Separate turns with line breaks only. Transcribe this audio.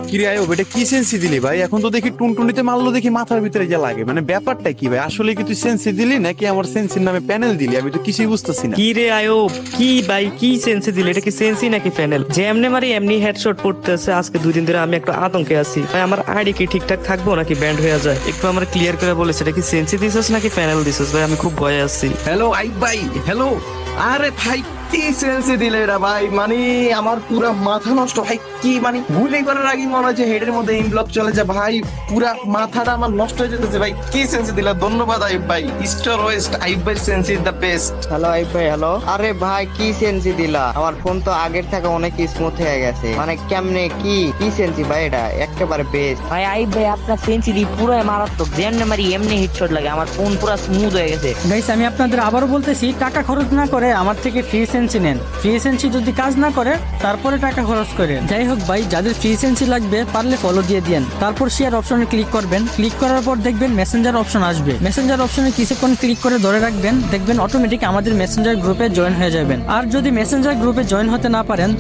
কিরে আয়ো বেটা কি সেন্সি দিলি ভাই? এখন তো দেখি টুনটুনিতে মারলো দেখি মাথার ভিতরে গিয়ে লাগে, মানে ব্যাপারটা কি ভাই? আসলে কি তুই সেন্সি দিলি নাকি আমার সেন্সির নামে প্যানেল দিলি? আমি তো কিছুই বুঝতেছি না।
কি রে আয়ব, কি ভাই কি সেন্সি দিল? এটা কি সেন্সি নাকি প্যানেল? যে এমনি মারি এমনি হেডশট পড়তেছে। আজকে 2 দিন ধরে আমি একটা আতঙ্কে আছি ভাই। আমার আইডি কি ঠিকঠাক থাকবো নাকি ব্যান্ড হয়ে যায়? একটু আমার ক্লিয়ার করে বলেছে, এটা কি সেন্সি দিছিস নাকি প্যানেল দিছিস ভাই? আমি খুব ভয়ে আছি।
হ্যালো আইব ভাই, হ্যালো। আরে ভাই কি সেন্সে দিলে এরা ভাই, মানে আমার পুরা মাথা নষ্ট ভাই। কি মানে গুলি করার আগে মনে হচ্ছে হেডের মধ্যে ইনব্লক চলে যায় ভাই। পুরা মাথাটা আমার নষ্ট হয়ে যেতেছে ভাই। কি সেন্সে দিলা, ধন্যবাদ আইব ভাই। স্টার ওয়েস্ট আইব ভাই, sense is the best.
Hello আইব ভাই, হ্যালো। আরে ভাই কি সেন্সি দিলা? আমার ফোন তো আগের থেকে অনেক স্মুথ হয়ে গেছে। মানে কেমনে কি কি সেন্সি ভাই? এটা একেবারে বেস্ট।
ভাই আইব ভাই আপনার সেঞ্চুরি পুরো মারাত্মক, যেমনি মারি এমনি হেডশট লাগে। আমার ফোন পুরো স্মুথ হয়ে গেছে।
গাইস আমি আপনাদের আবারও বলতেছি, টাকা খরচ না করে আমার থেকে ফ্রি সেন্সি নেন। ফ্রি সেন্সি যদি কাজ না করে তারপরে টাকা খরচ করেন। যাই হোক ভাই, যাদের ফ্রি সেন্সি লাগবে পারলে ফলো দিয়ে দিন, তারপর শেয়ার অপশনে ক্লিক করবেন। ক্লিক করার পর দেখবেন মেসেঞ্জার অপশন আসবে। মেসেঞ্জার অপশনে কিছুক্ষণ ক্লিক করে ধরে রাখবেন, দেখবেন অটোমেটিক আমাদের মেসেঞ্জার গ্রুপে জয়েন হয়ে যাবেন। আর যদি মেসেঞ্জার গ্রুপে জয়েন হতে না পারেন